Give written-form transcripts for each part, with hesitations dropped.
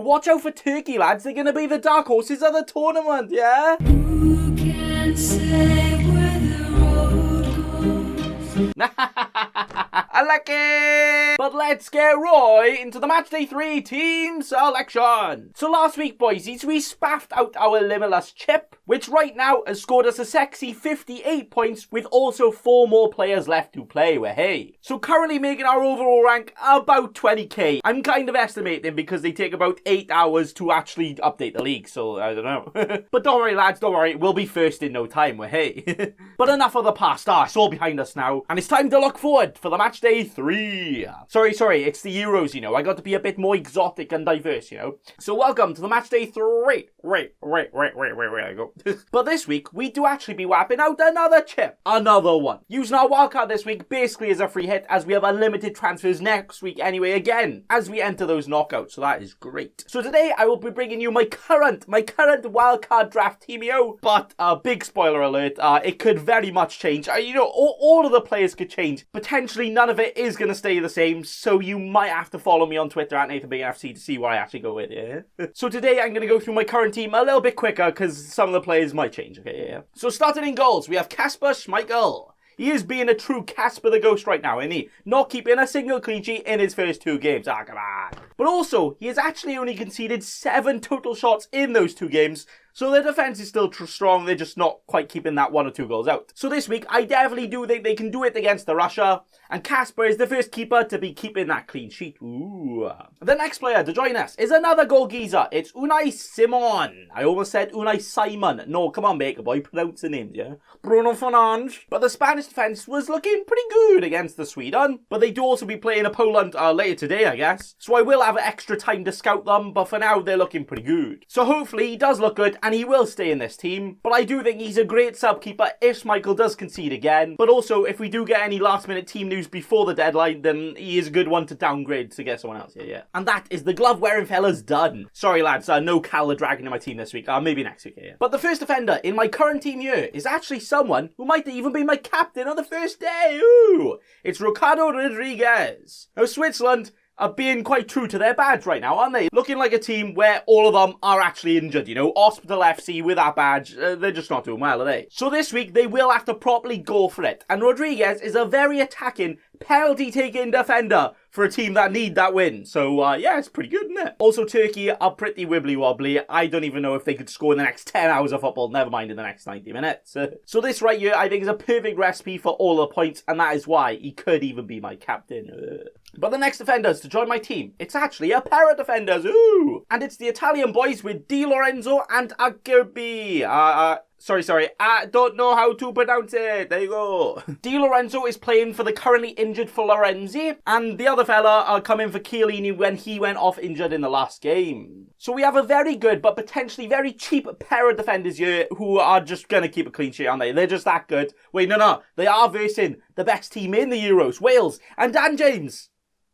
watch out for Turkey, lads. They're going to be the dark horses of the tournament, yeah? Who can say where the road goes? I like it! But let's get right into the Matchday 3 team selection. So last week, boysies, we spaffed out our limitless chip, which right now has scored us a sexy 58 points with also 4 more players left to play with, hey. So currently making our overall rank about 20k. I'm kind of estimating because they take about 8 hours to actually update the league, so I don't know. But don't worry, lads, don't worry, we'll be first in no time, with, hey. But enough of the past, it's all behind us now, and it's time to look forward for the Matchday 3. Sorry, it's the Euros, you know. I got to be a bit more exotic and diverse, you know. So welcome to the Matchday 3. Wait, I go. But this week, we do actually be whapping out another chip. Another one. Using our wildcard this week basically as a free hit, as we have unlimited transfers next week anyway again, as we enter those knockouts, so that is great. So today, I will be bringing you my current wildcard draft teamio, but big spoiler alert, it could very much change. You know, all of the players could change. Potentially none of it is going to stay the same, so you might have to follow me on Twitter at NathanBigFC to see what I actually go with, yeah? So today, I'm going to go through my current team a little bit quicker, because some of the players might change, okay, yeah? So starting in goals, we have Kasper Schmeichel. He is being a true Casper the Ghost right now, isn't he? Not keeping a single clean sheet in his first 2 games. Come on. But also, he has actually only conceded 7 total shots in those 2 games, so their defense is still strong, they're just not quite keeping that 1 or 2 goals out. So this week, I definitely do think they can do it against the Russia, and Kasper is the first keeper to be keeping that clean sheet. Ooh. The next player to join us is another goal geezer. It's Unai Simon. I almost said Unai Simon. No, come on, Baker boy, pronounce the names, yeah? Bruno Fernandes. But the Spanish defense was looking pretty good against the Sweden, but they do also be playing a Poland later today, I guess. So I will have extra time to scout them, but for now, they're looking pretty good. So hopefully, he does look good, and he will stay in this team. But I do think he's a great sub-keeper if Schmeichel does concede again. But also, if we do get any last-minute team news before the deadline, then he is a good one to downgrade to get someone else. Yeah. And that is the glove-wearing fellas done. Sorry, lads, no Cal the Dragon in my team this week. Maybe next week, yeah. But the first defender in my current team here is actually someone who might even be my captain on the first day. Ooh! It's Ricardo Rodriguez. Now, Switzerland are being quite true to their badge right now, aren't they? Looking like a team where all of them are actually injured, you know? Hospital FC with that badge, they're just not doing well, are they? So this week, they will have to properly go for it. And Rodriguez is a very attacking, penalty-taking defender for a team that need that win. So, yeah, it's pretty good, isn't it? Also, Turkey are pretty wibbly-wobbly. I don't even know if they could score in the next 10 hours of football, never mind in the next 90 minutes. So this right here, I think, is a perfect recipe for all the points, and that is why he could even be my captain. But the next defenders to join my team, it's actually a pair of defenders, ooh! And it's the Italian boys with Di Lorenzo and Acerbi. Sorry, I don't know how to pronounce it. There you go. Di Lorenzo is playing for the currently injured Florenzi, and the other fella are coming for Chiellini when he went off injured in the last game. So we have a very good but potentially very cheap pair of defenders here who are just going to keep a clean sheet, aren't they? They're just that good. Wait, no. They are versing the best team in the Euros, Wales, and Dan James.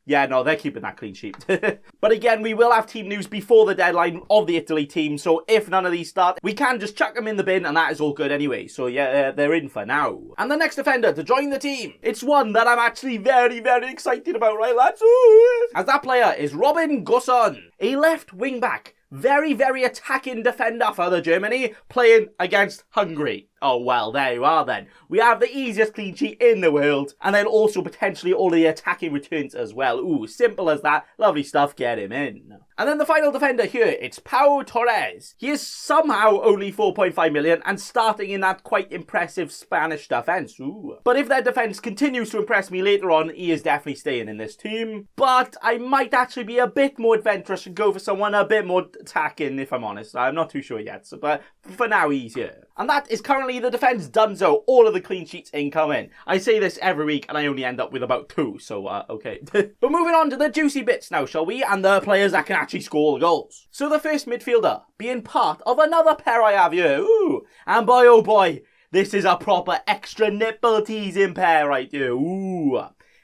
Yeah, no, they're keeping that clean sheet. But again, we will have team news before the deadline of the Italy team, so if none of these start, we can just chuck them in the bin, and that is all good anyway. So yeah, they're in for now. And the next defender to join the team, it's one that I'm actually very, very excited about, right, lads? Ooh. As that player is Robin Gusson, a left wing-back, very, very attacking defender for the Germany, playing against Hungary. Oh, well, there you are then. We have the easiest clean sheet in the world, and then also potentially all the attacking returns as well. Ooh, simple as that. Lovely stuff, get him in. And then the final defender here, it's Pau Torres. He is somehow only 4.5 million and starting in that quite impressive Spanish defense. Ooh. But if their defense continues to impress me later on, he is definitely staying in this team. But I might actually be a bit more adventurous and go for someone a bit more attacking, if I'm honest. I'm not too sure yet, but for now he's here. And that is currently the defense donezo. All of the clean sheets incoming. I say this every week and I only end up with about 2, so okay. But moving on to the juicy bits now, shall we? And the players that can actually score the goals. So the first midfielder being part of another pair I have here. Ooh. And boy oh boy, this is a proper extra nipple teasing pair right here. Ooh.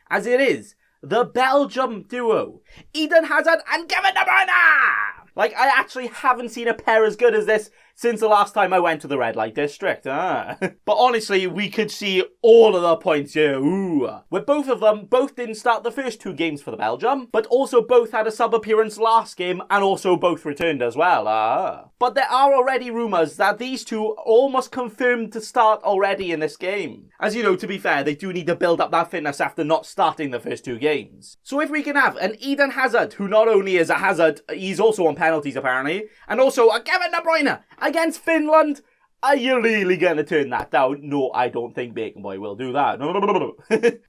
As it is the Belgium duo, Eden Hazard and Kevin De Bruyne. Like, I actually haven't seen a pair as good as this since the last time I went to the red light district. But honestly, we could see all of the points here. Ooh. With both of them, both didn't start the first 2 games for the Belgium, but also both had a sub appearance last game and also both returned as well. But there are already rumours that these two are almost confirmed to start already in this game. As you know, to be fair, they do need to build up that fitness after not starting the first 2 games. So if we can have an Eden Hazard, who not only is a hazard, he's also on penalties apparently, and also a Kevin De Bruyne against Finland, are you really going to turn that down? No, I don't think Bacon Boy will do that. No.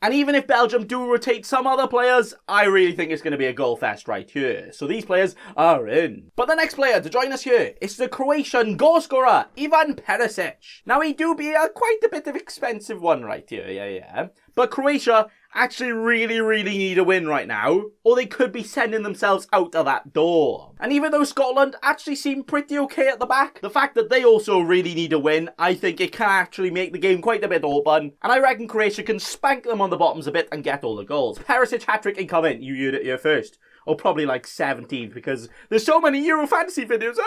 And even if Belgium do rotate some other players, I really think it's going to be a goal fest right here. So these players are in. But the next player to join us here is the Croatian goal scorer, Ivan Perisic. Now, he do be quite a bit of expensive one right here, yeah. But Croatia actually really need a win right now, or they could be sending themselves out of that door. And even though Scotland actually seem pretty okay at the back, the fact that they also really need a win, I think it can actually make the game quite a bit open, and I reckon Croatia can spank them on the bottoms a bit and get all the goals. Perisic hat-trick incoming, you heard it here first. Or probably like 17th, because there's so many Euro Fantasy videos.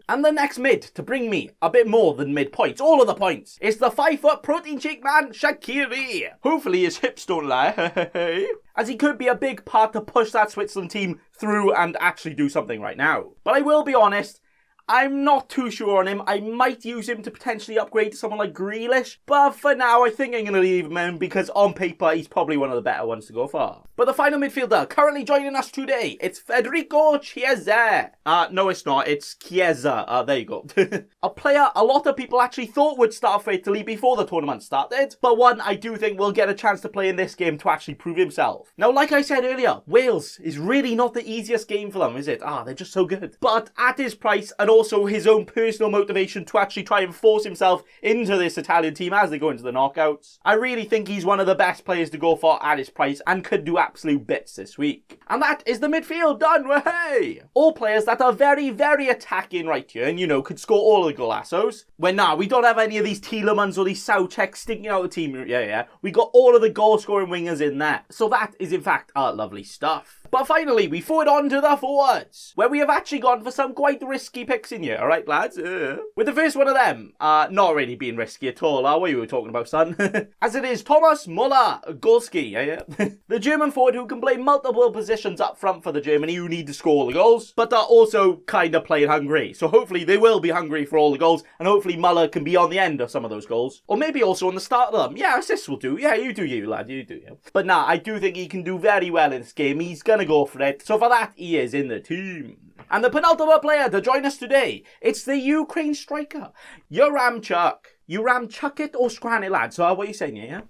And the next mid to bring me a bit more than mid points, all of the points, is the 5-foot protein shake man, Shaqiri. Hopefully his hips don't lie, as he could be a big part to push that Switzerland team through and actually do something right now. But I will be honest, I'm not too sure on him. I might use him to potentially upgrade to someone like Grealish, but for now I think I'm going to leave him in because on paper he's probably one of the better ones to go for. But the final midfielder currently joining us today, it's Federico Chiesa. No it's not, it's Chiesa. There you go. A player a lot of people actually thought would start for Italy before the tournament started, but one I do think will get a chance to play in this game to actually prove himself. Now, like I said earlier, Wales is really not the easiest game for them, is it? They're just so good. But at his price, and also his own personal motivation to actually try and force himself into this Italian team as they go into the knockouts, I really think he's one of the best players to go for at his price and could do absolute bits this week. And that is the midfield done, hey! All players that are very attacking right here and, you know, could score all of the golassos. When we don't have any of these Tielemans or these Souceks sticking out of the team. Yeah. We got all of the goal-scoring wingers in there. So that is, in fact, lovely stuff. But finally, we forward on to the forwards, where we have actually gone for some quite risky picks in here, alright lads? With the first one of them, not really being risky at all, what you were talking about, son? As it is Thomas Muller, Golski, yeah. The German forward who can play multiple positions up front for the Germany who need to score all the goals, but are also kind of playing hungry. So hopefully they will be hungry for all the goals, and hopefully Muller can be on the end of some of those goals. Or maybe also on the start of them. Yeah, assists will do. Yeah, you do you, lad, you do you. But nah, I do think he can do very well in this game. He's gonna go for it. So for that, he is in the team. And the penultimate player to join us today, it's the Ukraine striker, Yaramchuk. You Ramchuk it or scran it, lads. So what are you saying, yeah?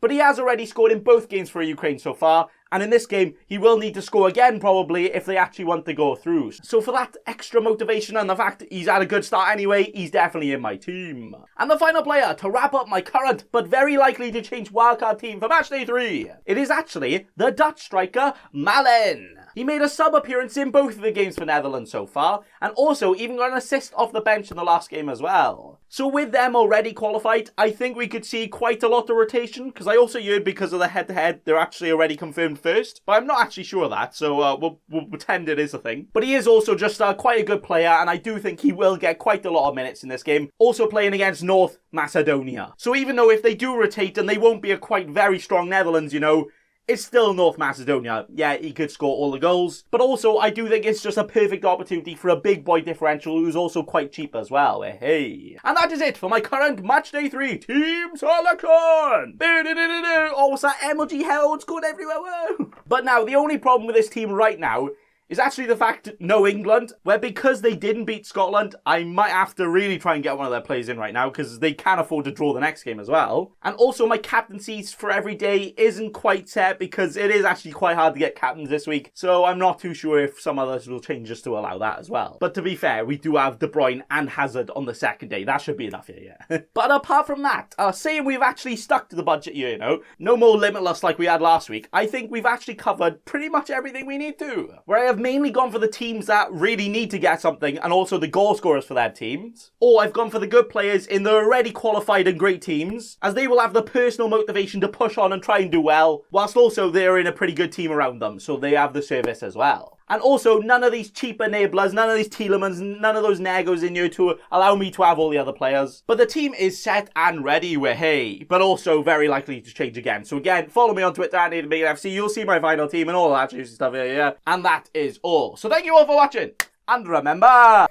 But he has already scored in both games for Ukraine so far. And in this game, he will need to score again, probably, if they actually want to go through. So for that extra motivation and the fact he's had a good start anyway, he's definitely in my team. And the final player to wrap up my current, but very likely to change wildcard team for Matchday 3, it is actually the Dutch striker, Malen. He made a sub appearance in both of the games for Netherlands so far, and also even got an assist off the bench in the last game as well. So with them already qualified, I think we could see quite a lot of rotation, because I also heard because of the head-to-head, they're actually already confirmed first, but I'm not actually sure of that, so we'll pretend it is a thing. But he is also just quite a good player, and I do think he will get quite a lot of minutes in this game, also playing against North Macedonia. So even though if they do rotate, and they won't be a quite very strong Netherlands, you know, it's still North Macedonia. Yeah, he could score all the goals. But also, I do think it's just a perfect opportunity for a big boy differential who's also quite cheap as well. Hey. And that is it for my current Matchday 3 team selection. Oh, what's that emoji hell? It's going everywhere. Whoa. But now, the only problem with this team right now is actually the fact no England, where because they didn't beat Scotland, I might have to really try and get one of their players in right now because they can afford to draw the next game as well. And also my captaincies for every day isn't quite set because it is actually quite hard to get captains this week. So I'm not too sure if some others will change just to allow that as well. But to be fair, we do have De Bruyne and Hazard on the second day. That should be enough here, yeah. But apart from that, saying we've actually stuck to the budget here, you know, no more limitless like we had last week, I think we've actually covered pretty much everything we need to. Where I have mainly gone for the teams that really need to get something and also the goal scorers for their teams. Or I've gone for the good players in the already qualified and great teams, as they will have the personal motivation to push on and try and do well, whilst also they're in a pretty good team around them, so they have the service as well. And also, none of these cheap enablers, none of these Tielemans, none of those negos in here to allow me to have all the other players. But the team is set and ready with hay, but also very likely to change again. So again, follow me on Twitter at FC. You'll see my final team and all that juicy stuff here, yeah? And that is all. So thank you all for watching. And remember...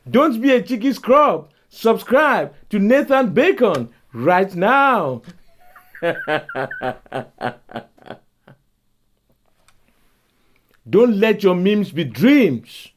Don't be a cheeky scrub. Subscribe to Nathan Bacon right now. Don't let your memes be dreams.